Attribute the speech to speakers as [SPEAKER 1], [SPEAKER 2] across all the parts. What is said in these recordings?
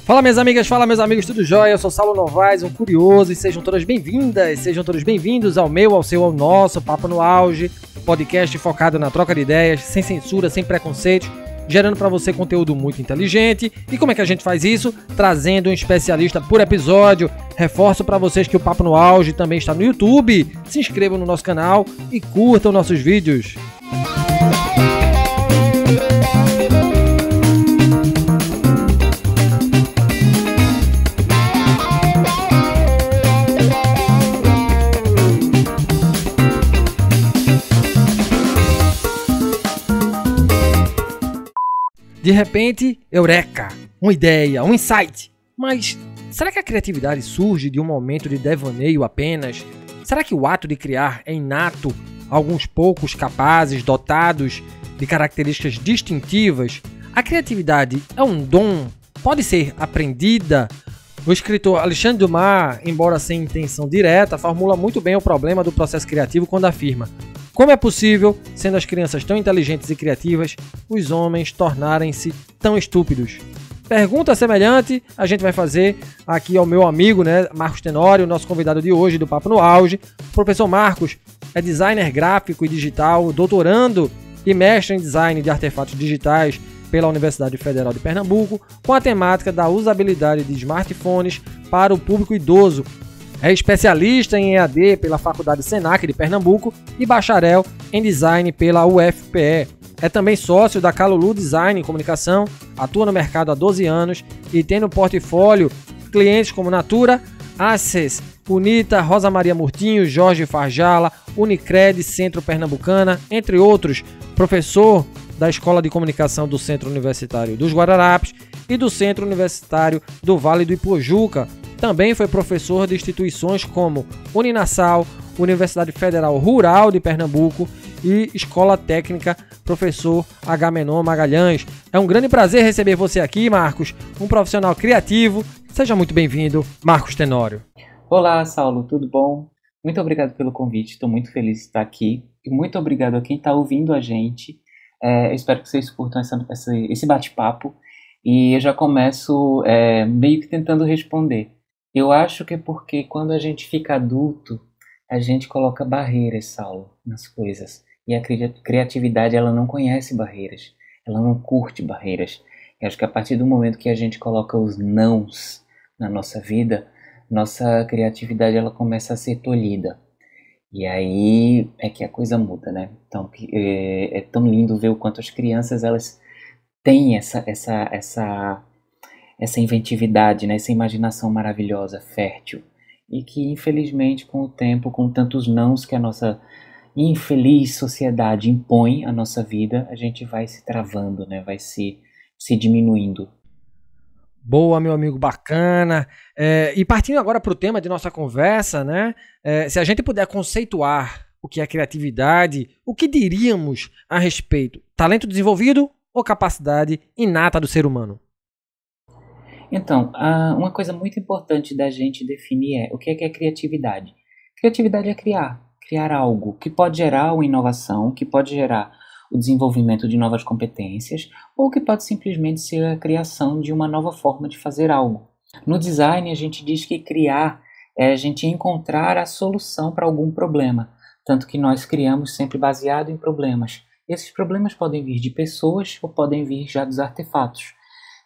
[SPEAKER 1] Fala minhas amigas, fala meus amigos, tudo jóia? Eu sou Saulo Novaes, um curioso, e sejam todas bem-vindas, sejam todos bem-vindos ao meu, ao seu, ao nosso Papo no Auge, podcast focado na troca de ideias, sem censura, sem preconceitos, gerando para você conteúdo muito inteligente. E como é que a gente faz isso? Trazendo um especialista por episódio. Reforço para vocês que o Papo no Auge também está no YouTube. Se inscrevam no nosso canal e curtam nossos vídeos. De repente, eureka, uma ideia, um insight. Mas será que a criatividade surge de um momento de devaneio apenas? Será que o ato de criar é inato a alguns poucos capazes, dotados de características distintivas? A criatividade é um dom? Pode ser aprendida? O escritor Alexandre Dumas, embora sem intenção direta, formula muito bem o problema do processo criativo quando afirma: como é possível, sendo as crianças tão inteligentes e criativas, os homens tornarem-se tão estúpidos? Pergunta semelhante a gente vai fazer aqui ao meu amigo, Marcos Tenório, nosso convidado de hoje do Papo no Auge. O professor Marcos é designer gráfico e digital, doutorando e mestre em design de artefatos digitais pela Universidade Federal de Pernambuco, com a temática da usabilidade de smartphones para o público idoso. É especialista em EAD pela Faculdade Senac de Pernambuco e bacharel em design pela UFPE. É também sócio da Calulu Design e Comunicação, atua no mercado há 12 anos e tem no portfólio clientes como Natura, Access, Unita, Rosa Maria Murtinho, Jorge Farjala, Unicred, Centro Pernambucana, entre outros. Professor da Escola de Comunicação do Centro Universitário dos Guararapes e do Centro Universitário do Vale do Ipojuca. Também foi professor de instituições como Uninasal, Universidade Federal Rural de Pernambuco e Escola Técnica Professor Agamenon Magalhães. É um grande prazer receber você aqui, Marcos, um profissional criativo. Seja muito bem-vindo, Marcos Tenório.
[SPEAKER 2] Olá, Saulo, tudo bom? Muito obrigado pelo convite, estou muito feliz de estar aqui. E muito obrigado a quem está ouvindo a gente. Eu espero que vocês curtam esse bate-papo. E eu já começo meio que tentando responder. Eu acho que é porque quando a gente fica adulto, a gente coloca barreiras, Saulo, nas coisas. E a criatividade, ela não conhece barreiras. Ela não curte barreiras. Eu acho que a partir do momento que a gente coloca os nãos na nossa vida, nossa criatividade, ela começa a ser tolhida. E aí é que a coisa muda, né? Então, é tão lindo ver o quanto as crianças, elas têm essa inventividade, né? Essa imaginação maravilhosa, fértil, e que infelizmente com o tempo, com tantos nãos que a nossa infeliz sociedade impõe à nossa vida, a gente vai se travando, né? Vai se diminuindo.
[SPEAKER 1] Boa, meu amigo, bacana. E partindo agora para o tema de nossa conversa, se a gente puder conceituar o que é criatividade, o que diríamos a respeito? Talento desenvolvido ou capacidade inata do ser humano?
[SPEAKER 2] Então, uma coisa muito importante da gente definir é o que é criatividade. Criatividade é criar algo que pode gerar uma inovação, que pode gerar o desenvolvimento de novas competências, ou que pode simplesmente ser a criação de uma nova forma de fazer algo. No design, a gente diz que criar é a gente encontrar a solução para algum problema, tanto que nós criamos sempre baseado em problemas. Esses problemas podem vir de pessoas ou podem vir já dos artefatos.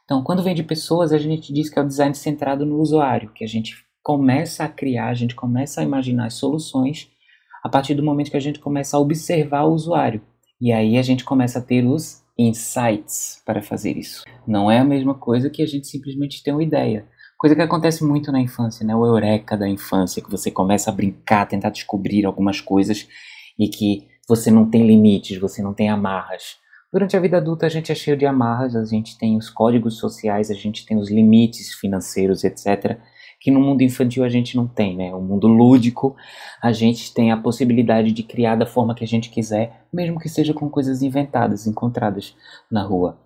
[SPEAKER 2] Então, quando vem de pessoas, a gente diz que é o design centrado no usuário, que a gente começa a criar, a gente começa a imaginar as soluções a partir do momento que a gente começa a observar o usuário. E aí a gente começa a ter os insights para fazer isso. Não é a mesma coisa que a gente simplesmente ter uma ideia. Coisa que acontece muito na infância, né? O eureka da infância, que você começa a brincar, tentar descobrir algumas coisas e que você não tem limites, você não tem amarras. Durante a vida adulta a gente é cheio de amarras, a gente tem os códigos sociais, a gente tem os limites financeiros, etc., que no mundo infantil a gente não tem, né? O mundo lúdico, a gente tem a possibilidade de criar da forma que a gente quiser, mesmo que seja com coisas inventadas, encontradas na rua.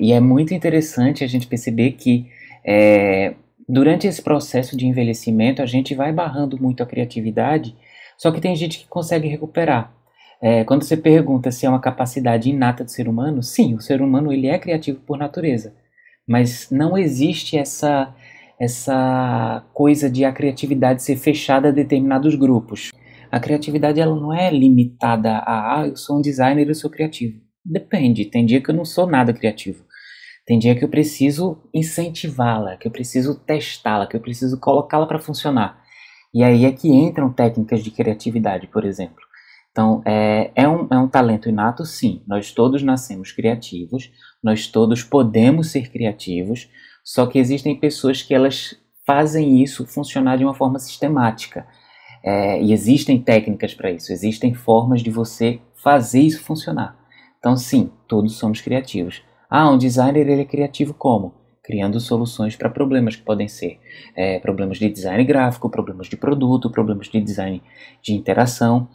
[SPEAKER 2] E é muito interessante a gente perceber que durante esse processo de envelhecimento a gente vai barrando muito a criatividade, só que tem gente que consegue recuperar. Quando você pergunta se é uma capacidade inata do ser humano, sim, o ser humano ele é criativo por natureza. Mas não existe essa coisa de a criatividade ser fechada a determinados grupos. A criatividade ela não é limitada a eu sou um designer, eu sou criativo. Depende, tem dia que eu não sou nada criativo. Tem dia que eu preciso incentivá-la, que eu preciso testá-la, que eu preciso colocá-la para funcionar. E aí é que entram técnicas de criatividade, por exemplo. Então, é um talento inato, sim. Nós todos nascemos criativos, nós todos podemos ser criativos, só que existem pessoas que elas fazem isso funcionar de uma forma sistemática. E existem técnicas para isso, existem formas de você fazer isso funcionar. Então, sim, todos somos criativos. Um designer ele é criativo como? Criando soluções para problemas que podem ser problemas de design gráfico, problemas de produto, problemas de design de interação.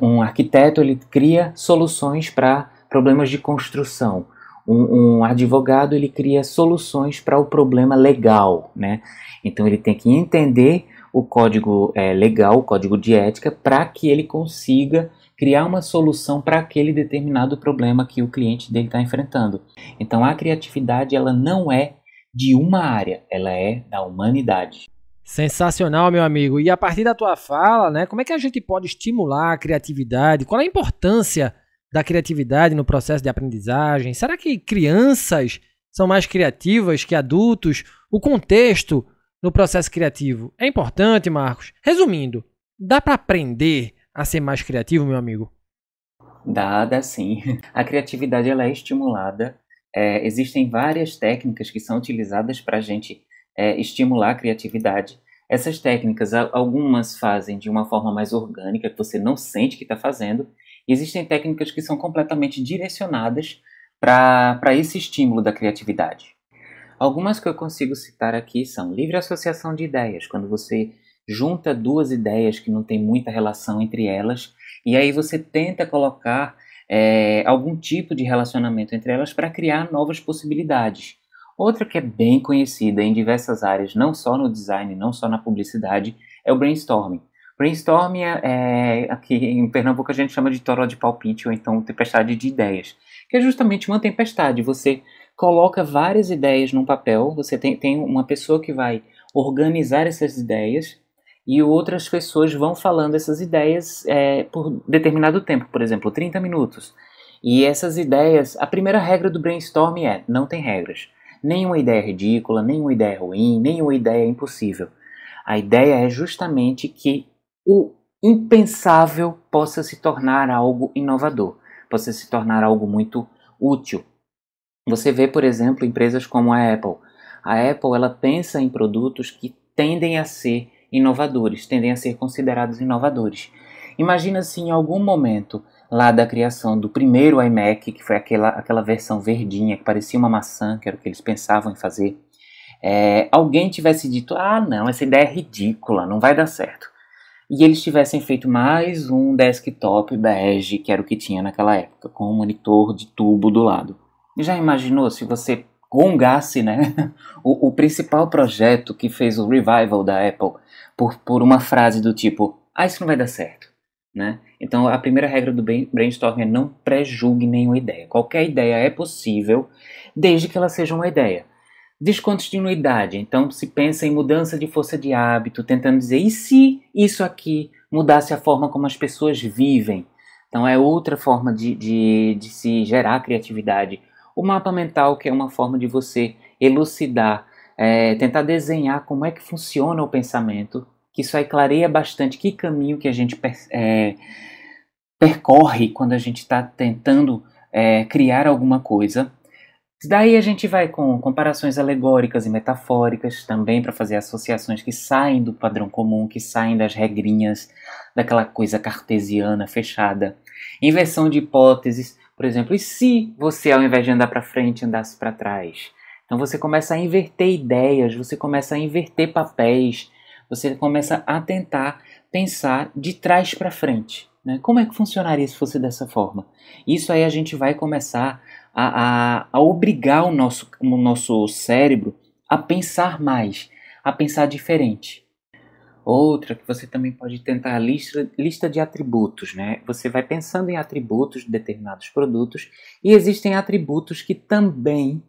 [SPEAKER 2] Um arquiteto ele cria soluções para problemas de construção. Um advogado ele cria soluções para o problema legal, né? Então ele tem que entender o código legal, o código de ética, para que ele consiga criar uma solução para aquele determinado problema que o cliente dele está enfrentando. Então a criatividade ela não é de uma área, ela é da humanidade.
[SPEAKER 1] Sensacional, meu amigo. E a partir da tua fala, né, como é que a gente pode estimular a criatividade? Qual é a importância da criatividade no processo de aprendizagem? Será que crianças são mais criativas que adultos? O contexto no processo criativo é importante, Marcos? Resumindo, dá para aprender a ser mais criativo, meu amigo?
[SPEAKER 2] Dá sim. A criatividade ela é estimulada. Existem várias técnicas que são utilizadas para a gente estimular a criatividade. Essas técnicas, algumas fazem de uma forma mais orgânica, que você não sente que está fazendo. E existem técnicas que são completamente direcionadas para esse estímulo da criatividade. Algumas que eu consigo citar aqui são livre associação de ideias, quando você junta duas ideias que não tem muita relação entre elas, e aí você tenta colocar algum tipo de relacionamento entre elas para criar novas possibilidades. Outra que é bem conhecida em diversas áreas, não só no design, não só na publicidade, é o brainstorming. Brainstorming aqui em Pernambuco a gente chama de toró de palpite ou então tempestade de ideias, que é justamente uma tempestade. Você coloca várias ideias num papel, você tem uma pessoa que vai organizar essas ideias e outras pessoas vão falando essas ideias por determinado tempo, por exemplo, 30 minutos. E essas ideias, a primeira regra do brainstorming não tem regras. Nenhuma ideia é ridícula, nenhuma ideia é ruim, nenhuma ideia é impossível. A ideia é justamente que o impensável possa se tornar algo inovador, possa se tornar algo muito útil. Você vê, por exemplo, empresas como a Apple. A Apple ela pensa em produtos que tendem a ser inovadores, tendem a ser considerados inovadores. Imagina se em algum momento lá da criação do primeiro iMac, que foi aquela versão verdinha que parecia uma maçã, que era o que eles pensavam em fazer, alguém tivesse dito, não, essa ideia é ridícula, não vai dar certo. E eles tivessem feito mais um desktop bege, que era o que tinha naquela época, com um monitor de tubo do lado. Já imaginou se você gongasse, né, o principal projeto que fez o revival da Apple por uma frase do tipo, isso não vai dar certo, né? Então a primeira regra do brainstorming é não pré-julgue nenhuma ideia. Qualquer ideia é possível, desde que ela seja uma ideia. Descontinuidade, então se pensa em mudança de força de hábito, tentando dizer, e se isso aqui mudasse a forma como as pessoas vivem? Então é outra forma de se gerar criatividade. O mapa mental, que é uma forma de você elucidar, tentar desenhar como é que funciona o pensamento, que isso aí clareia bastante que caminho que a gente percorre quando a gente está tentando criar alguma coisa. Daí a gente vai com comparações alegóricas e metafóricas também para fazer associações que saem do padrão comum, que saem das regrinhas, daquela coisa cartesiana fechada. Inversão de hipóteses, por exemplo, e se você ao invés de andar para frente andasse para trás? Então você começa a inverter ideias, você começa a inverter papéis, você começa a tentar pensar de trás para frente. Né? Como é que funcionaria se fosse dessa forma? Isso aí a gente vai começar a obrigar o nosso cérebro a pensar mais, a pensar diferente. Outra que você também pode tentar a lista de atributos, né? Você vai pensando em atributos de determinados produtos e existem atributos que também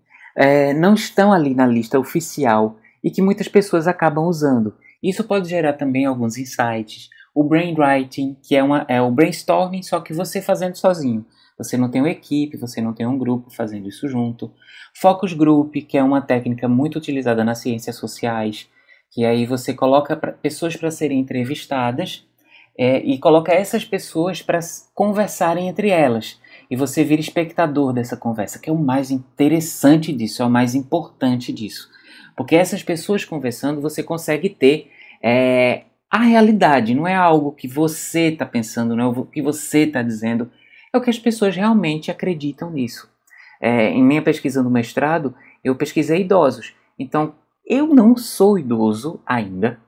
[SPEAKER 2] não estão ali na lista oficial e que muitas pessoas acabam usando. Isso pode gerar também alguns insights. O brainwriting, que é o brainstorming, só que você fazendo sozinho. Você não tem uma equipe, você não tem um grupo fazendo isso junto. Focus group, que é uma técnica muito utilizada nas ciências sociais, que aí você coloca pessoas para serem entrevistadas e coloca essas pessoas para conversarem entre elas. E você vira espectador dessa conversa, que é o mais interessante disso, é o mais importante disso. Porque essas pessoas conversando, você consegue ter a realidade, não é algo que você está pensando, não é o que você está dizendo, é o que as pessoas realmente acreditam nisso. Em minha pesquisa no mestrado, eu pesquisei idosos. Então, eu não sou idoso ainda,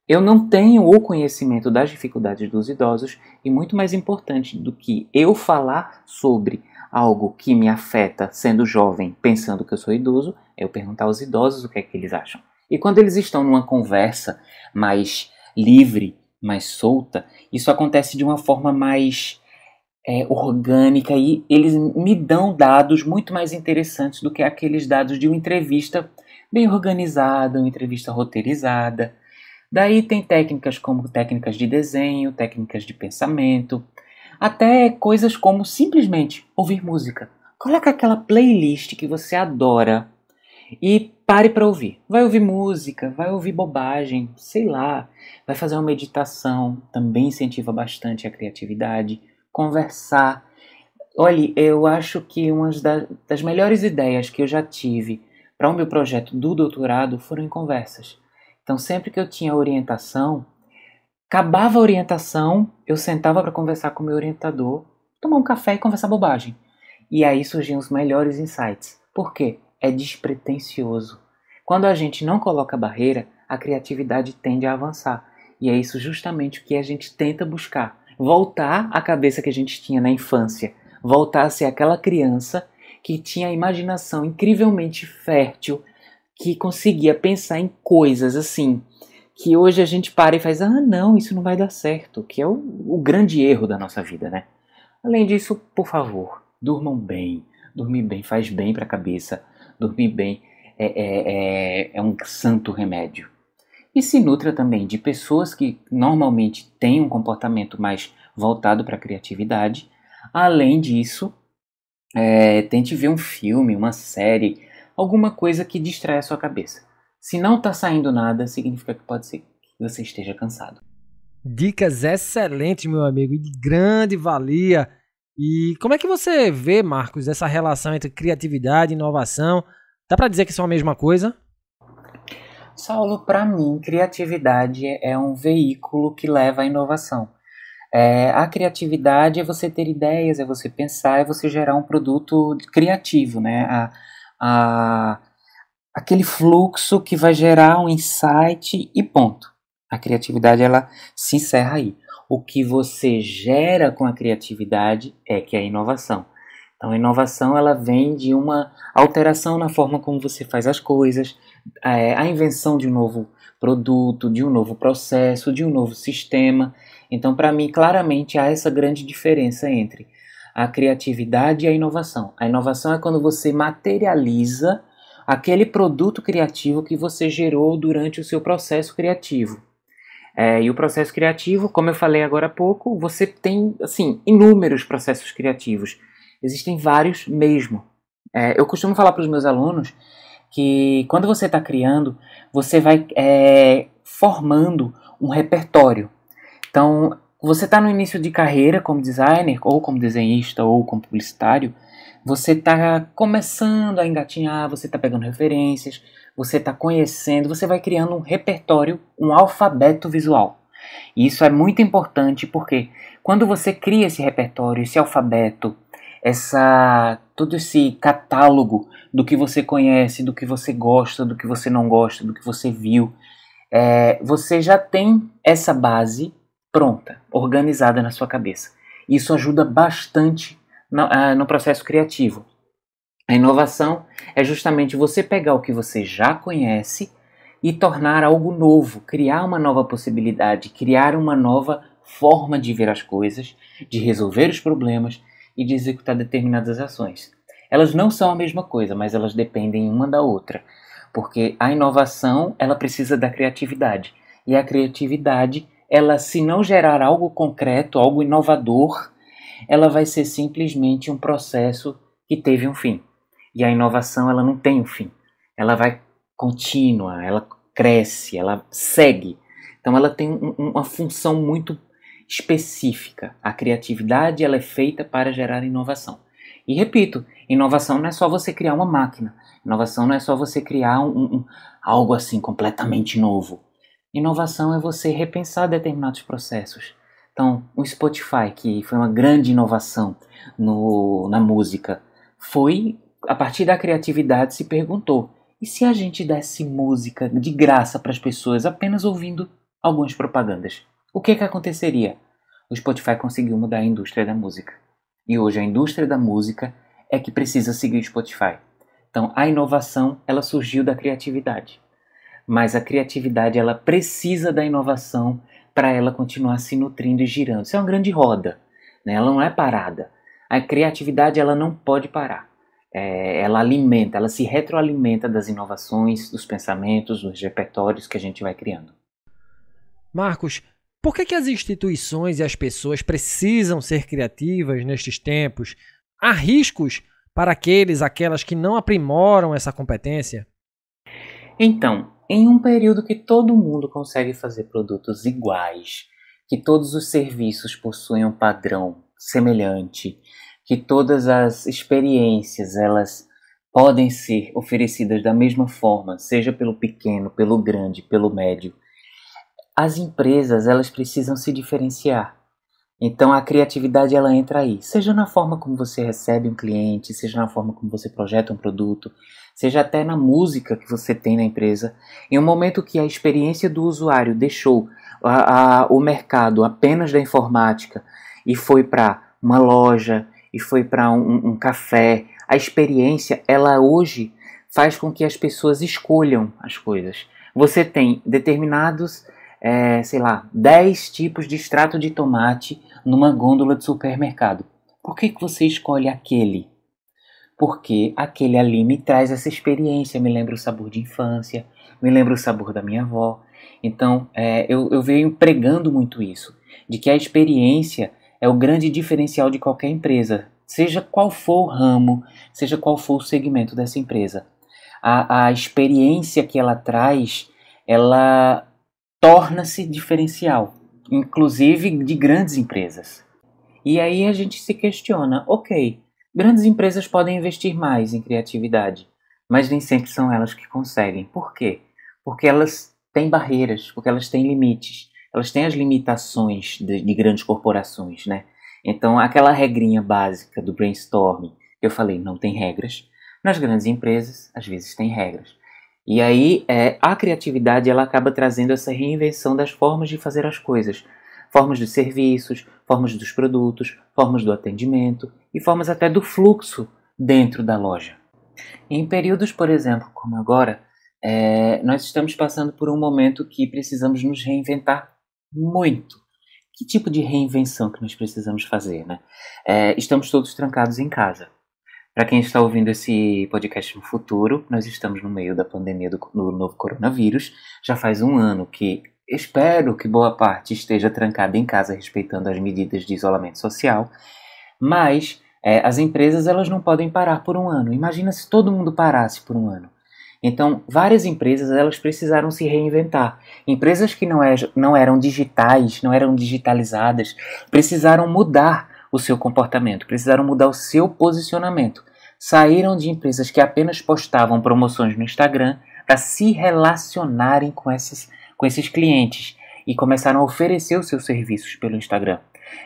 [SPEAKER 2] eu não tenho o conhecimento das dificuldades dos idosos e muito mais importante do que eu falar sobre algo que me afeta sendo jovem, pensando que eu sou idoso, é eu perguntar aos idosos o que é que eles acham. E quando eles estão numa conversa mais livre, mais solta, isso acontece de uma forma mais orgânica e eles me dão dados muito mais interessantes do que aqueles dados de uma entrevista bem organizada, uma entrevista roteirizada. Daí tem técnicas como técnicas de desenho, técnicas de pensamento, até coisas como simplesmente ouvir música. Coloca aquela playlist que você adora e pare para ouvir. Vai ouvir música, vai ouvir bobagem, sei lá, vai fazer uma meditação, também incentiva bastante a criatividade, conversar. Olha, eu acho que uma das melhores ideias que eu já tive para o meu projeto do doutorado foram em conversas. Então, sempre que eu tinha orientação, acabava a orientação, eu sentava para conversar com o meu orientador, tomar um café e conversar bobagem. E aí surgiam os melhores insights. Por quê? É despretensioso. Quando a gente não coloca barreira, a criatividade tende a avançar. E é isso justamente o que a gente tenta buscar. Voltar à cabeça que a gente tinha na infância. Voltar a ser aquela criança que tinha a imaginação incrivelmente fértil, que conseguia pensar em coisas assim, que hoje a gente para e faz, não, isso não vai dar certo, que é o grande erro da nossa vida, né? Além disso, por favor, durmam bem. Dormir bem faz bem para a cabeça. Dormir bem é um santo remédio. E se nutra também de pessoas que normalmente têm um comportamento mais voltado para a criatividade. Além disso, tente ver um filme, uma série, alguma coisa que distrai a sua cabeça. Se não está saindo nada, significa que pode ser que você esteja cansado.
[SPEAKER 1] Dicas excelentes, meu amigo, e de grande valia. E como é que você vê, Marcos, essa relação entre criatividade e inovação? Dá para dizer que são a mesma coisa?
[SPEAKER 2] Saulo, para mim, criatividade é um veículo que leva à inovação. A criatividade é você ter ideias, é você pensar, é você gerar um produto criativo, né? Aquele fluxo que vai gerar um insight e ponto. A criatividade, ela se encerra aí. O que você gera com a criatividade é que é a inovação. Então, a inovação, ela vem de uma alteração na forma como você faz as coisas, a invenção de um novo produto, de um novo processo, de um novo sistema. Então, para mim, claramente, há essa grande diferença entre a criatividade e a inovação. A inovação é quando você materializa aquele produto criativo que você gerou durante o seu processo criativo. E o processo criativo, como eu falei agora há pouco, você tem, assim, inúmeros processos criativos. Existem vários mesmo. Eu costumo falar para os meus alunos que quando você está criando, você vai formando um repertório. Então, você está no início de carreira como designer, ou como desenhista, ou como publicitário, você está começando a engatinhar, você está pegando referências, você está conhecendo, você vai criando um repertório, um alfabeto visual. E isso é muito importante porque quando você cria esse repertório, esse alfabeto, todo esse catálogo do que você conhece, do que você gosta, do que você não gosta, do que você viu, você já tem essa base pronta, organizada na sua cabeça. Isso ajuda bastante no processo criativo. A inovação é justamente você pegar o que você já conhece e tornar algo novo, criar uma nova possibilidade, criar uma nova forma de ver as coisas, de resolver os problemas e de executar determinadas ações. Elas não são a mesma coisa, mas elas dependem uma da outra. Porque a inovação, ela precisa da criatividade. E a criatividade, ela, se não gerar algo concreto, algo inovador, ela vai ser simplesmente um processo que teve um fim. E a inovação, ela não tem um fim. Ela vai contínua, ela cresce, ela segue. Então ela tem uma função muito específica. A criatividade, ela é feita para gerar inovação. E repito, inovação não é só você criar uma máquina. Inovação não é só você criar algo assim completamente novo. Inovação é você repensar determinados processos. Então, o Spotify, que foi uma grande inovação na música, foi, a partir da criatividade, se perguntou: e se a gente desse música de graça para as pessoas apenas ouvindo algumas propagandas? O que aconteceria? O Spotify conseguiu mudar a indústria da música. E hoje a indústria da música é que precisa seguir o Spotify. Então, a inovação, ela surgiu da criatividade. Mas a criatividade, ela precisa da inovação para ela continuar se nutrindo e girando. Isso é uma grande roda, né? Ela não é parada. A criatividade, ela não pode parar. Ela alimenta, ela se retroalimenta das inovações, dos pensamentos, dos repertórios que a gente vai criando.
[SPEAKER 1] Marcos, por que as instituições e as pessoas precisam ser criativas nestes tempos? Há riscos para aquelas que não aprimoram essa competência?
[SPEAKER 2] Então, em um período que todo mundo consegue fazer produtos iguais, que todos os serviços possuem um padrão semelhante, que todas as experiências elas podem ser oferecidas da mesma forma, seja pelo pequeno, pelo grande, pelo médio, as empresas elas precisam se diferenciar. Então a criatividade ela entra aí, seja na forma como você recebe um cliente, seja na forma como você projeta um produto, seja até na música que você tem na empresa. Em um momento que a experiência do usuário deixou o mercado apenas da informática e foi para uma loja, e foi para um café, a experiência ela hoje faz com que as pessoas escolham as coisas. Você tem determinados 10 tipos de extrato de tomate numa gôndola de supermercado. Por que você escolhe aquele? Porque aquele ali me traz essa experiência, me lembra o sabor de infância, me lembra o sabor da minha avó. Então, eu venho pregando muito isso, de que a experiência é o grande diferencial de qualquer empresa, seja qual for o ramo, seja qual for o segmento dessa empresa. A experiência que ela traz, ela torna-se diferencial, inclusive de grandes empresas. E aí a gente se questiona, ok, grandes empresas podem investir mais em criatividade, mas nem sempre são elas que conseguem. Por quê? Porque elas têm barreiras, porque elas têm limites, elas têm as limitações de grandes corporações, né? Então aquela regrinha básica do brainstorming, que eu falei, não tem regras, nas grandes empresas às vezes tem regras. E aí a criatividade ela acaba trazendo essa reinvenção das formas de fazer as coisas. Formas dos serviços, formas dos produtos, formas do atendimento e formas até do fluxo dentro da loja. Em períodos, por exemplo, como agora, nós estamos passando por um momento que precisamos nos reinventar muito. Que tipo de reinvenção que nós precisamos fazer, né? Estamos todos trancados em casa. Para quem está ouvindo esse podcast no futuro, nós estamos no meio da pandemia do novo coronavírus. Já faz um ano que espero que boa parte esteja trancada em casa respeitando as medidas de isolamento social. Mas as empresas elas não podem parar por um ano. Imagina se todo mundo parasse por um ano. Então, várias empresas elas precisaram se reinventar. Empresas que não eram digitais, não eram digitalizadas, precisaram mudar o seu comportamento, precisaram mudar o seu posicionamento. Saíram de empresas que apenas postavam promoções no Instagram para se relacionarem com esses clientes e começaram a oferecer os seus serviços pelo Instagram.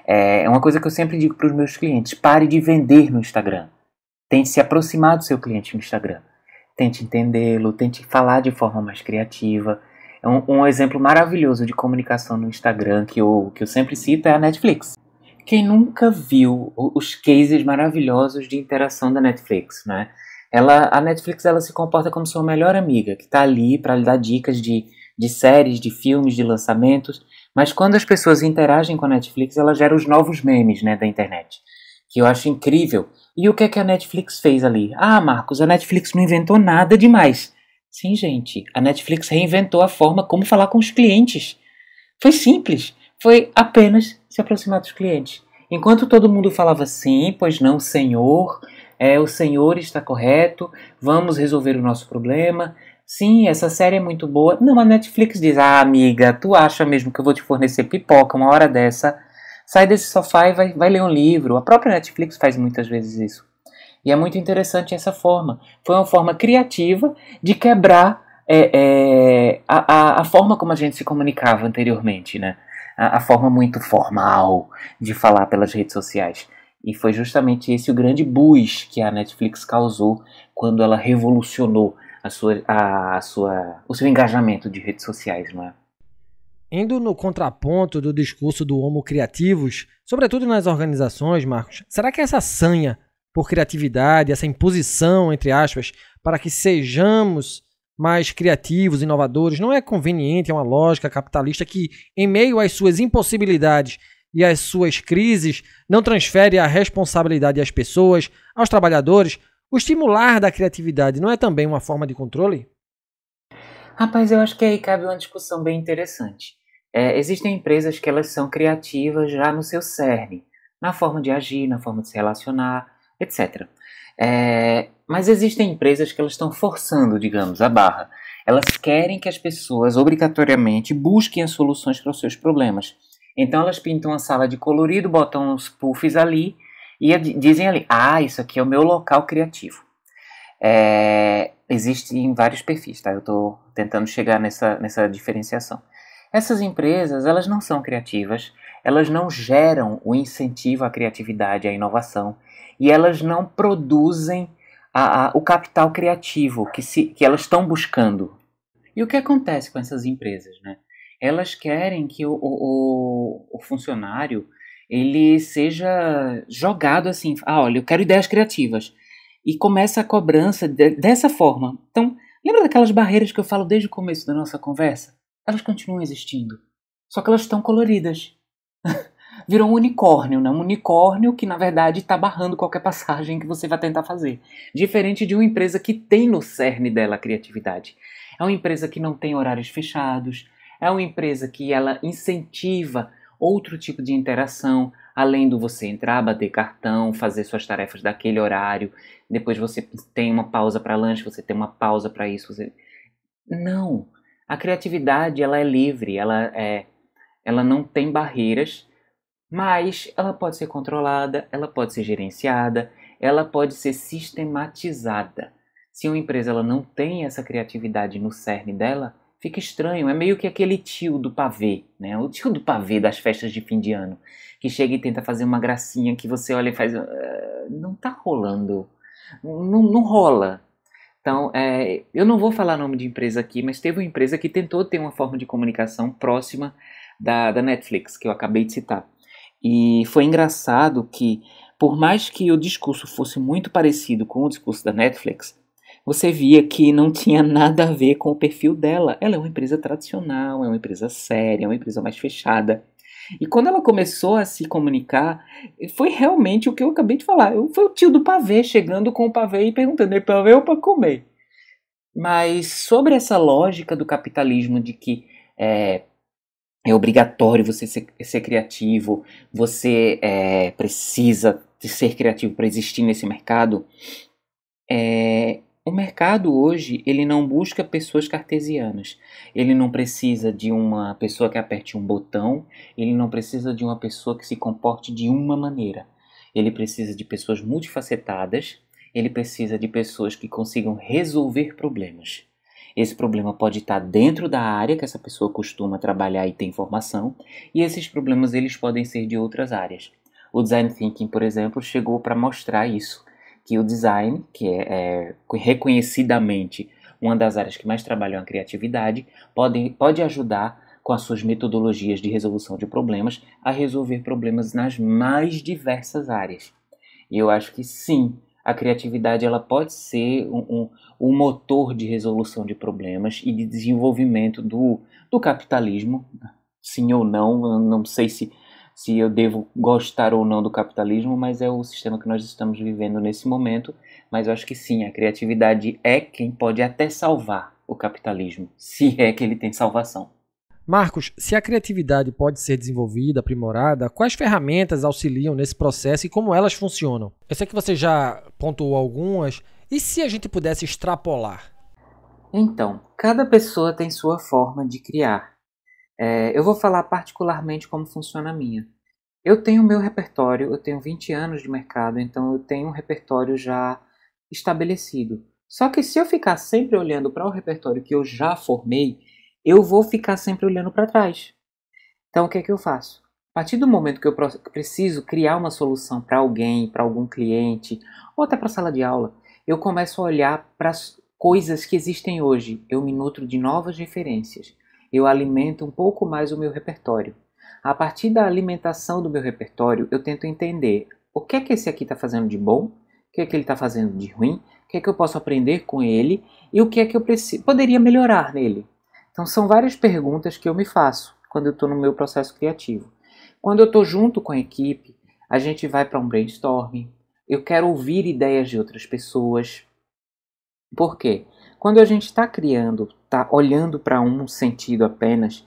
[SPEAKER 2] É uma coisa que eu sempre digo para os meus clientes: pare de vender no Instagram. Tente se aproximar do seu cliente no Instagram. Tente entendê-lo, tente falar de forma mais criativa. Um exemplo maravilhoso de comunicação no Instagram que eu sempre cito é a Netflix. Quem nunca viu os cases maravilhosos de interação da Netflix, né? A Netflix ela se comporta como sua melhor amiga, que está ali para lhe dar dicas de séries, de filmes, de lançamentos. Mas quando as pessoas interagem com a Netflix, ela gera os novos memes, né, da internet. Que eu acho incrível, E o que é que a Netflix fez ali? Ah, Marcos, a Netflix não inventou nada demais. Sim, gente, a Netflix reinventou a forma como falar com os clientes. Foi simples, foi apenas se aproximar dos clientes. Enquanto todo mundo falava sim, pois não, senhor, o senhor está correto, vamos resolver o nosso problema. Sim, essa série é muito boa. Não, a Netflix diz, ah, amiga, tu acha mesmo que eu vou te fornecer pipoca uma hora dessa? Sai desse sofá e vai ler um livro. A própria Netflix faz muitas vezes isso. E é muito interessante essa forma. Foi uma forma criativa de quebrar a forma como a gente se comunicava anteriormente, né? A forma muito formal de falar pelas redes sociais. E foi justamente esse o grande buzz que a Netflix causou quando ela revolucionou o seu engajamento de redes sociais, não é?
[SPEAKER 1] Indo no contraponto do discurso do Homo Criativos, sobretudo nas organizações, Marcos, será que essa sanha por criatividade, essa imposição, entre aspas, para que sejamos mais criativos, inovadores, não é conveniente, é uma lógica capitalista que, em meio às suas impossibilidades e às suas crises, não transfere a responsabilidade às pessoas, aos trabalhadores? O estimular da criatividade não é também uma forma de controle?
[SPEAKER 2] Rapaz, eu acho que aí cabe uma discussão bem interessante. Existem empresas que elas são criativas já no seu cerne, na forma de agir, na forma de se relacionar, etc. Mas existem empresas que elas estão forçando, digamos, a barra. Elas querem que as pessoas obrigatoriamente busquem as soluções para os seus problemas. Então elas pintam a sala de colorido, botam uns puffs ali e dizem ali, ah, isso aqui é o meu local criativo. Existem vários perfis, tá? Eu estou tentando chegar nessa diferenciação. Essas empresas, elas não são criativas, elas não geram o incentivo à criatividade, à inovação, e elas não produzem o capital criativo que elas estão buscando. E o que acontece com essas empresas, né? Elas querem que o funcionário ele seja jogado assim, olha, eu quero ideias criativas. E começa a cobrança dessa forma. Então, lembra daquelas barreiras que eu falo desde o começo da nossa conversa? Elas continuam existindo. Só que elas estão coloridas. Virou um unicórnio, né? Um unicórnio que, na verdade, está barrando qualquer passagem que você vai tentar fazer. Diferente de uma empresa que tem no cerne dela a criatividade. É uma empresa que não tem horários fechados. É uma empresa que ela incentiva outro tipo de interação, além do você entrar, bater cartão, fazer suas tarefas daquele horário, depois você tem uma pausa para lanche, você tem uma pausa para isso. Não! A criatividade ela é livre, ela não tem barreiras, mas ela pode ser controlada, ela pode ser gerenciada, ela pode ser sistematizada. Se uma empresa ela não tem essa criatividade no cerne dela, fica estranho. É meio que aquele tio do pavê, né? O tio do pavê das festas de fim de ano, que chega e tenta fazer uma gracinha que você olha e faz... não tá rolando. Não rola. Então, eu não vou falar nome de empresa aqui, mas teve uma empresa que tentou ter uma forma de comunicação próxima da Netflix, que eu acabei de citar. E foi engraçado que, por mais que o discurso fosse muito parecido com o discurso da Netflix, você via que não tinha nada a ver com o perfil dela. Ela é uma empresa tradicional, é uma empresa séria, é uma empresa mais fechada. E quando ela começou a se comunicar, foi realmente o que eu acabei de falar. Foi o tio do pavê chegando com o pavê e perguntando, é pavê ou para comer? Mas sobre essa lógica do capitalismo de que é obrigatório você ser criativo, você precisa de ser criativo para existir nesse mercado, o mercado hoje, ele não busca pessoas cartesianas. Ele não precisa de uma pessoa que aperte um botão, ele não precisa de uma pessoa que se comporte de uma maneira. Ele precisa de pessoas multifacetadas, ele precisa de pessoas que consigam resolver problemas. Esse problema pode estar dentro da área que essa pessoa costuma trabalhar e tem formação, e esses problemas eles podem ser de outras áreas. O Design Thinking, por exemplo, chegou para mostrar isso, que o design, que é reconhecidamente uma das áreas que mais trabalham a criatividade, pode ajudar com as suas metodologias de resolução de problemas a resolver problemas nas mais diversas áreas. E eu acho que sim, a criatividade ela pode ser um motor de resolução de problemas e de desenvolvimento do capitalismo, sim ou não, não sei se se eu devo gostar ou não do capitalismo, mas é o sistema que nós estamos vivendo nesse momento. Mas eu acho que sim, a criatividade é quem pode até salvar o capitalismo, se é que ele tem salvação.
[SPEAKER 1] Marcos, se a criatividade pode ser desenvolvida, aprimorada, quais ferramentas auxiliam nesse processo e como elas funcionam? Eu sei que você já pontuou algumas, e se a gente pudesse extrapolar?
[SPEAKER 2] Então, cada pessoa tem sua forma de criar. Eu vou falar particularmente como funciona a minha. Eu tenho o meu repertório, eu tenho 20 anos de mercado, então eu tenho um repertório já estabelecido. Só que se eu ficar sempre olhando para o repertório que eu já formei, eu vou ficar sempre olhando para trás. Então o que é que eu faço? A partir do momento que eu preciso criar uma solução para alguém, para algum cliente, ou até para a sala de aula, eu começo a olhar para as coisas que existem hoje. Eu me nutro de novas referências. Eu alimento um pouco mais o meu repertório. A partir da alimentação do meu repertório, eu tento entender o que é que esse aqui está fazendo de bom, o que é que ele está fazendo de ruim, o que é que eu posso aprender com ele e o que é que eu poderia melhorar nele. Então são várias perguntas que eu me faço quando eu estou no meu processo criativo. Quando eu estou junto com a equipe, a gente vai para um brainstorming, eu quero ouvir ideias de outras pessoas. Por quê? Quando a gente está criando, está olhando para um sentido apenas,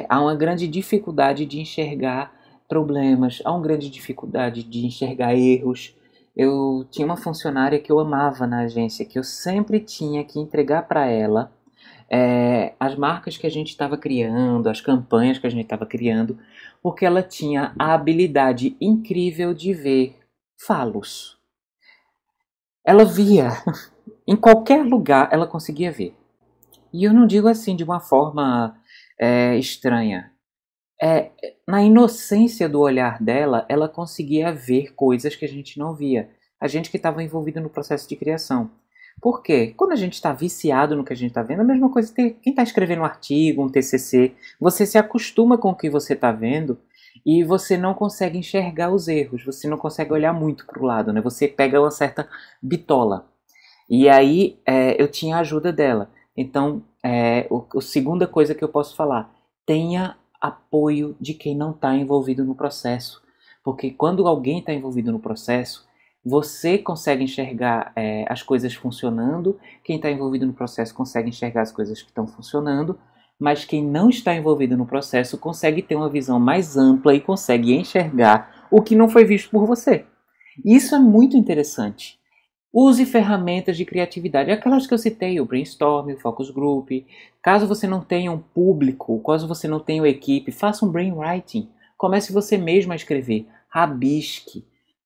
[SPEAKER 2] há uma grande dificuldade de enxergar problemas, há uma grande dificuldade de enxergar erros. Eu tinha uma funcionária que eu amava na agência, que eu sempre tinha que entregar para ela as marcas que a gente estava criando, as campanhas que a gente estava criando, porque ela tinha a habilidade incrível de ver falos. Ela via, em qualquer lugar ela conseguia ver. E eu não digo assim de uma forma estranha. Na inocência do olhar dela, ela conseguia ver coisas que a gente não via. A gente que estava envolvido no processo de criação. Por quê? Quando a gente está viciado no que a gente está vendo, é a mesma coisa que quem está escrevendo um artigo, um TCC. Você se acostuma com o que você está vendo e você não consegue enxergar os erros. Você não consegue olhar muito para o lado, né? Você pega uma certa bitola. E aí eu tinha a ajuda dela. Então, a segunda coisa que eu posso falar, tenha apoio de quem não está envolvido no processo. Porque quando alguém está envolvido no processo, você consegue enxergar as coisas funcionando, quem está envolvido no processo consegue enxergar as coisas que estão funcionando, mas quem não está envolvido no processo consegue ter uma visão mais ampla e consegue enxergar o que não foi visto por você. Isso é muito interessante. Use ferramentas de criatividade, aquelas que eu citei, o brainstorm, o focus group. Caso você não tenha um público, caso você não tenha uma equipe, faça um brainwriting. Comece você mesmo a escrever, rabisque.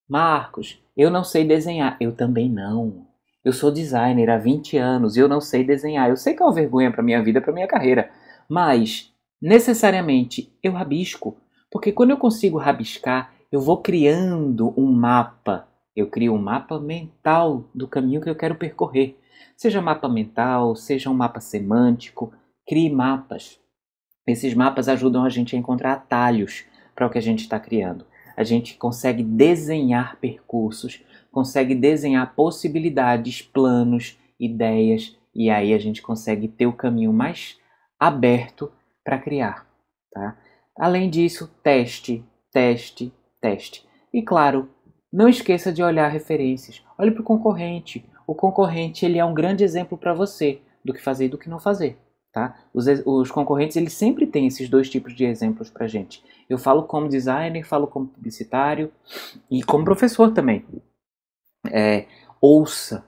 [SPEAKER 2] Marcos, eu não sei desenhar. Eu também não. Eu sou designer há 20 anos e eu não sei desenhar. Eu sei que é uma vergonha para minha vida, para minha carreira. Mas, necessariamente, eu rabisco. Porque quando eu consigo rabiscar, eu vou criando um mapa. Eu crio um mapa mental do caminho que eu quero percorrer. Seja mapa mental, seja um mapa semântico, crie mapas. Esses mapas ajudam a gente a encontrar atalhos para o que a gente está criando. A gente consegue desenhar percursos, consegue desenhar possibilidades, planos, ideias, e aí a gente consegue ter o caminho mais aberto para criar. Tá? Além disso, teste, teste, teste. E claro, não esqueça de olhar referências. Olhe para o concorrente. O concorrente ele é um grande exemplo para você do que fazer e do que não fazer. Tá? Os concorrentes eles sempre têm esses dois tipos de exemplos para a gente. Eu falo como designer, falo como publicitário e como professor também. Ouça.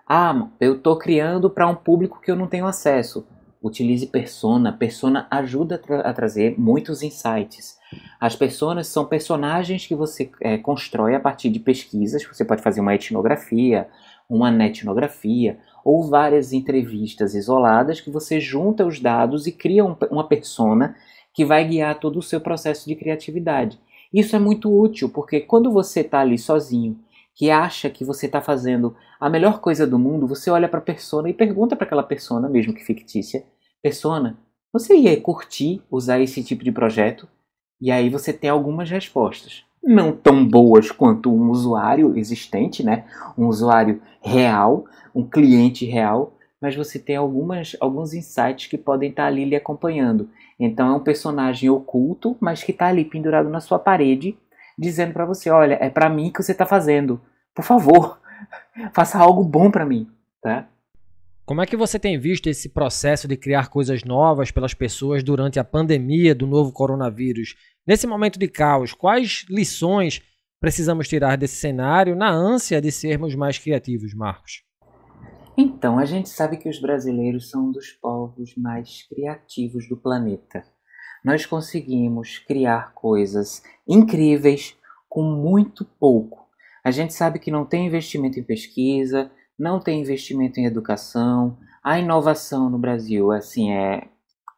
[SPEAKER 2] Ah, eu estou criando para um público que eu não tenho acesso. Utilize persona. Persona ajuda a trazer muitos insights. As personas são personagens que você constrói a partir de pesquisas. Você pode fazer uma etnografia, uma netnografia ou várias entrevistas isoladas que você junta os dados e cria uma persona que vai guiar todo o seu processo de criatividade. Isso é muito útil porque quando você está ali sozinho, que acha que você está fazendo a melhor coisa do mundo, você olha para a persona e pergunta para aquela persona, mesmo que fictícia, persona, você ia curtir usar esse tipo de projeto? E aí você tem algumas respostas. Não tão boas quanto um usuário existente, né? Um usuário real, um cliente real, mas você tem alguns insights que podem estar ali lhe acompanhando. Então é um personagem oculto, mas que está ali pendurado na sua parede, dizendo para você, olha, é para mim que você está fazendo. Por favor, faça algo bom para mim, tá?
[SPEAKER 1] Como é que você tem visto esse processo de criar coisas novas pelas pessoas durante a pandemia do novo coronavírus? Nesse momento de caos, quais lições precisamos tirar desse cenário na ânsia de sermos mais criativos, Marcos?
[SPEAKER 2] Então, a gente sabe que os brasileiros são um dos povos mais criativos do planeta. Nós conseguimos criar coisas incríveis com muito pouco. A gente sabe que não tem investimento em pesquisa, não tem investimento em educação. A inovação no Brasil, assim,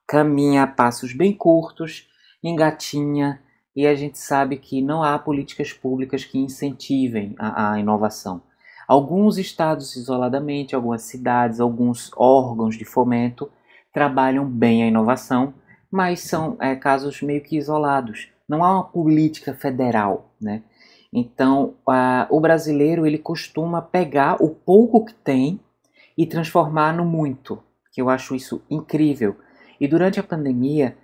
[SPEAKER 2] caminha a passos bem curtos, engatinha, e a gente sabe que não há políticas públicas que incentivem a inovação. Alguns estados isoladamente, algumas cidades, alguns órgãos de fomento trabalham bem a inovação, mas são casos meio que isolados. Não há uma política federal, né? Então, o brasileiro ele costuma pegar o pouco que tem e transformar no muito, que eu acho isso incrível. E durante a pandemia,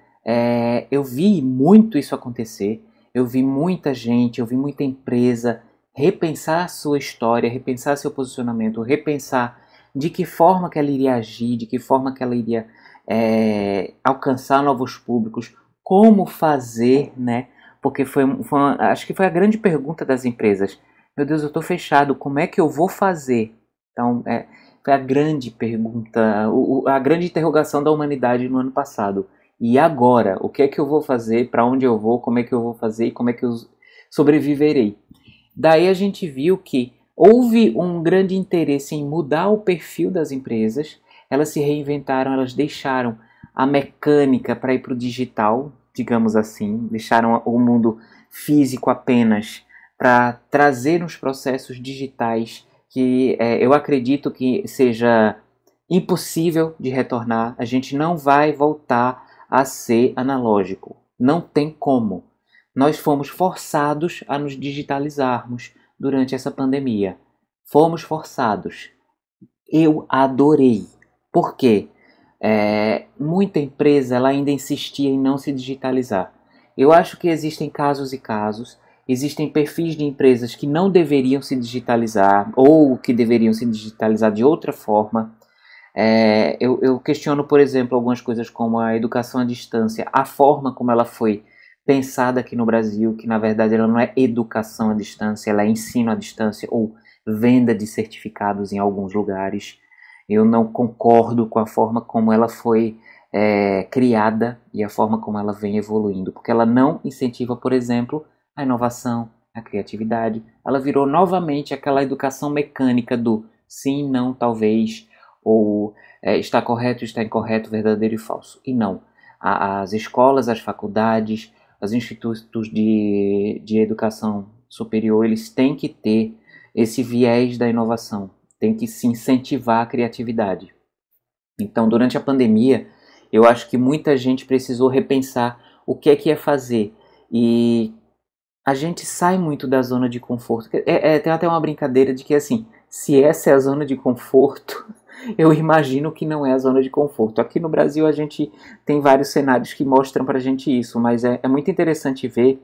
[SPEAKER 2] eu vi muito isso acontecer. Eu vi muita gente, eu vi muita empresa repensar sua história, repensar seu posicionamento, repensar de que forma que ela iria agir, de que forma que ela iria alcançar novos públicos, como fazer, né? Porque acho que foi a grande pergunta das empresas. Meu Deus, eu estou fechado, como é que eu vou fazer? Então, foi a grande pergunta, a grande interrogação da humanidade no ano passado. E agora? O que é que eu vou fazer? Para onde eu vou? Como é que eu vou fazer? E como é que eu sobreviverei? Daí a gente viu que houve um grande interesse em mudar o perfil das empresas. Elas se reinventaram, elas deixaram a mecânica para ir para o digital, digamos assim, deixaram o mundo físico apenas para trazer uns processos digitais que eu acredito que seja impossível de retornar. A gente não vai voltar a ser analógico, não tem como. Nós fomos forçados a nos digitalizarmos durante essa pandemia. Fomos forçados. Eu adorei. Por quê? Muita empresa ela ainda insistia em não se digitalizar. Eu acho que existem casos e casos, existem perfis de empresas que não deveriam se digitalizar ou que deveriam se digitalizar de outra forma. Eu questiono, por exemplo, algumas coisas como a educação à distância, a forma como ela foi pensada aqui no Brasil, que na verdade ela não é educação à distância, ela é ensino à distância ou venda de certificados em alguns lugares. Eu não concordo com a forma como ela foi criada e a forma como ela vem evoluindo, porque ela não incentiva, por exemplo, a inovação, a criatividade. Ela virou novamente aquela educação mecânica do sim, não, talvez, ou está correto, está incorreto, verdadeiro e falso. E não. As escolas, as faculdades, os institutos de educação superior, eles têm que ter esse viés da inovação, tem que se incentivar a criatividade. Então, durante a pandemia, eu acho que muita gente precisou repensar o que é que ia fazer. E a gente sai muito da zona de conforto. Tem até uma brincadeira de que, assim, se essa é a zona de conforto, eu imagino que não é a zona de conforto. Aqui no Brasil a gente tem vários cenários que mostram pra gente isso, mas é muito interessante ver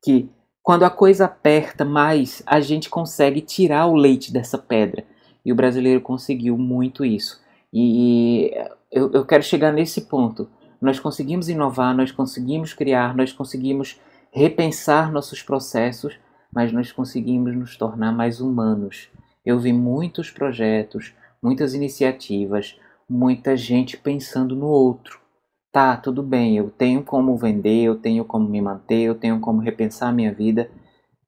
[SPEAKER 2] que quando a coisa aperta mais, a gente consegue tirar o leite dessa pedra. E o brasileiro conseguiu muito isso. E eu quero chegar nesse ponto. Nós conseguimos inovar, nós conseguimos criar, nós conseguimos repensar nossos processos, mas nós conseguimos nos tornar mais humanos. Eu vi muitos projetos, muitas iniciativas, muita gente pensando no outro. Tá, tudo bem, eu tenho como vender, eu tenho como me manter, eu tenho como repensar a minha vida,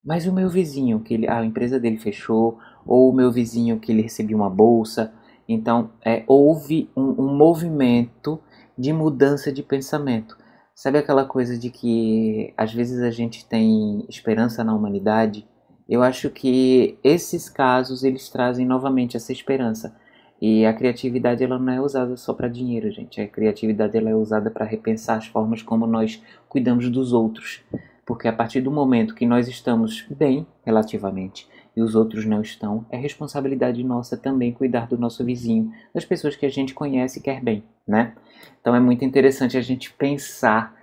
[SPEAKER 2] mas o meu vizinho, que a empresa dele fechou, ou o meu vizinho que ele recebeu uma bolsa. Então, houve um movimento de mudança de pensamento. Sabe aquela coisa de que às vezes a gente tem esperança na humanidade? Eu acho que esses casos, eles trazem novamente essa esperança. E a criatividade ela não é usada só para dinheiro, gente. A criatividade ela é usada para repensar as formas como nós cuidamos dos outros. Porque a partir do momento que nós estamos bem, relativamente, e os outros não estão, é responsabilidade nossa também cuidar do nosso vizinho, das pessoas que a gente conhece e quer bem, né? Então é muito interessante a gente pensar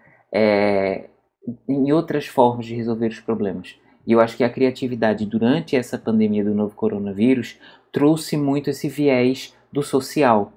[SPEAKER 2] em outras formas de resolver os problemas. E eu acho que a criatividade durante essa pandemia do novo coronavírus trouxe muito esse viés do social,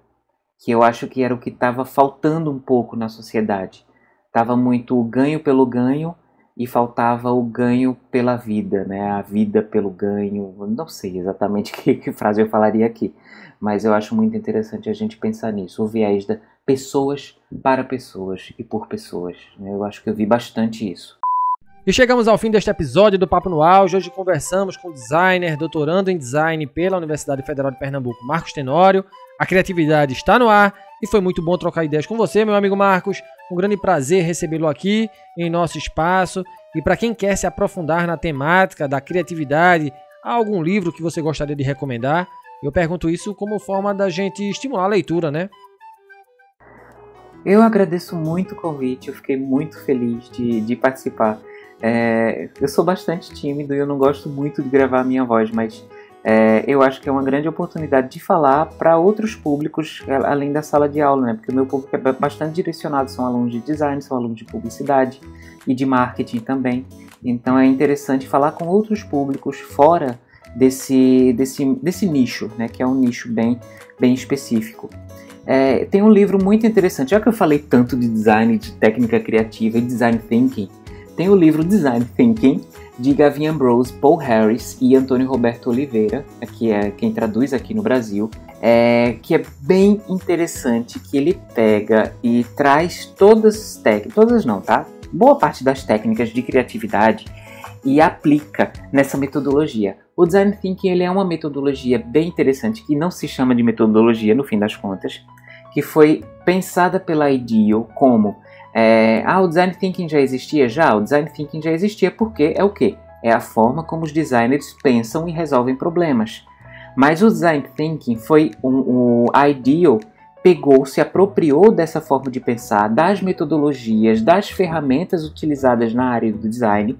[SPEAKER 2] que eu acho que era o que estava faltando um pouco na sociedade. Estava muito o ganho pelo ganho e faltava o ganho pela vida, né? A vida pelo ganho. Não sei exatamente que frase eu falaria aqui, mas eu acho muito interessante a gente pensar nisso. O viés da pessoas para pessoas e por pessoas, né? Eu acho que eu vi bastante isso.
[SPEAKER 1] E chegamos ao fim deste episódio do Papo no Auge. Hoje conversamos com o designer, doutorando em design pela Universidade Federal de Pernambuco, Marcos Tenório. A criatividade está no ar e foi muito bom trocar ideias com você, meu amigo Marcos. Um grande prazer recebê-lo aqui em nosso espaço. E para quem quer se aprofundar na temática da criatividade, há algum livro que você gostaria de recomendar? Eu pergunto isso como forma da gente estimular a leitura, né?
[SPEAKER 2] Eu agradeço muito o convite, eu fiquei muito feliz de participar. Eu sou bastante tímido e eu não gosto muito de gravar a minha voz, mas eu acho que é uma grande oportunidade de falar para outros públicos além da sala de aula, né? Porque o meu público é bastante direcionado, são alunos de design, são alunos de publicidade e de marketing também. Então é interessante falar com outros públicos fora desse nicho, né? Que é um nicho bem específico. Tem um livro muito interessante, já que eu falei tanto de design, de técnica criativa e design thinking, tem o livro Design Thinking, de Gavin Ambrose, Paul Harris e Antônio Roberto Oliveira, que é quem traduz aqui no Brasil, que é bem interessante, que ele pega e traz boa parte das técnicas de criatividade e aplica nessa metodologia. O Design Thinking ele é uma metodologia bem interessante, que não se chama de metodologia no fim das contas, que foi pensada pela IDEO como o Design Thinking já existia? O Design Thinking já existia porque é o quê? É a forma como os designers pensam e resolvem problemas. Mas o Design Thinking foi o IDEO se apropriou dessa forma de pensar, das metodologias, das ferramentas utilizadas na área do design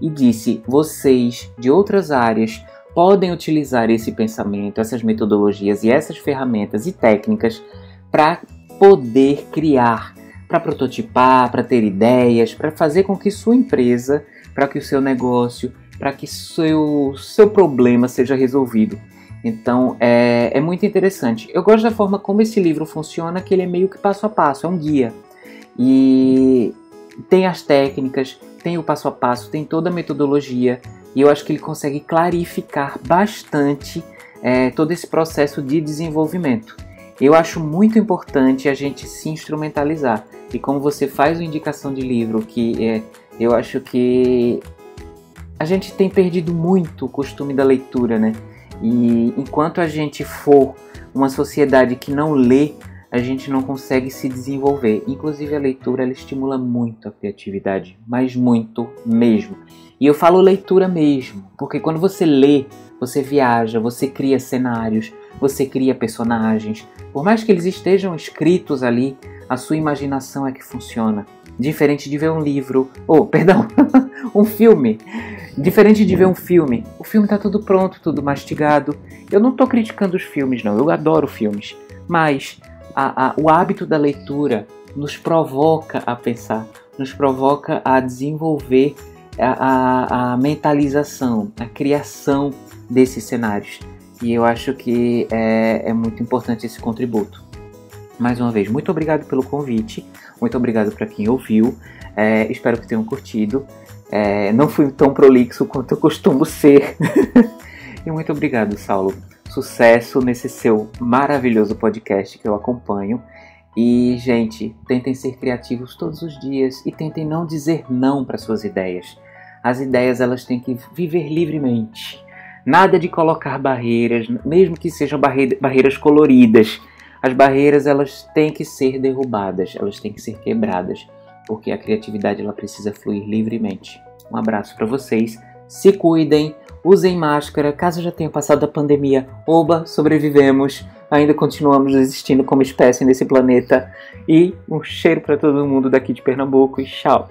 [SPEAKER 2] e disse, vocês de outras áreas podem utilizar esse pensamento, essas metodologias e essas ferramentas e técnicas para poder criar, para prototipar, para ter ideias, para fazer com que sua empresa, para que o seu negócio, para que seu problema seja resolvido. Então é muito interessante. Eu gosto da forma como esse livro funciona, que ele é meio que passo a passo, é um guia. E tem as técnicas, tem o passo a passo, tem toda a metodologia. E eu acho que ele consegue clarificar bastante todo esse processo de desenvolvimento. Eu acho muito importante a gente se instrumentalizar. E como você faz uma indicação de livro, eu acho que a gente tem perdido muito o costume da leitura, né? E enquanto a gente for uma sociedade que não lê, a gente não consegue se desenvolver. Inclusive a leitura ela estimula muito a criatividade, mas muito mesmo. E eu falo leitura mesmo, porque quando você lê, você viaja, você cria cenários, você cria personagens. Por mais que eles estejam escritos ali, a sua imaginação é que funciona. Diferente de ver um livro, um filme. Diferente de ver um filme. O filme tá tudo pronto, tudo mastigado. Eu não tô criticando os filmes, não. Eu adoro filmes. Mas o hábito da leitura nos provoca a pensar, nos provoca a desenvolver a mentalização, a criação desses cenários. E eu acho que é muito importante esse contributo. Mais uma vez, muito obrigado pelo convite, muito obrigado para quem ouviu, espero que tenham curtido. Não fui tão prolixo quanto eu costumo ser. E muito obrigado, Saulo. Sucesso nesse seu maravilhoso podcast que eu acompanho. E, gente, tentem ser criativos todos os dias e tentem não dizer não para suas ideias. As ideias elas têm que viver livremente. Nada de colocar barreiras, mesmo que sejam barreiras coloridas. As barreiras elas têm que ser derrubadas, elas têm que ser quebradas, porque a criatividade ela precisa fluir livremente. Um abraço para vocês, se cuidem, usem máscara, caso já tenha passado a pandemia, sobrevivemos, ainda continuamos existindo como espécie nesse planeta. E um cheiro para todo mundo daqui de Pernambuco e tchau!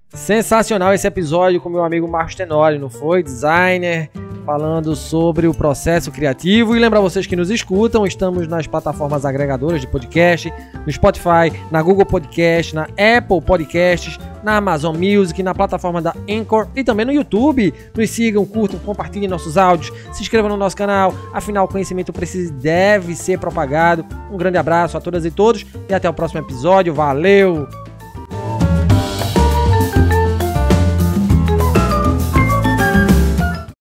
[SPEAKER 1] Sensacional esse episódio com meu amigo Marcos Tenório, não foi? Designer, falando sobre o processo criativo. E lembrar vocês que nos escutam, estamos nas plataformas agregadoras de podcast, no Spotify, na Google Podcast, na Apple Podcasts, na Amazon Music, na plataforma da Anchor e também no YouTube. Nos sigam, curtam, compartilhem nossos áudios, se inscrevam no nosso canal, afinal o conhecimento precisa e deve ser propagado. Um grande abraço a todas e todos e até o próximo episódio. Valeu!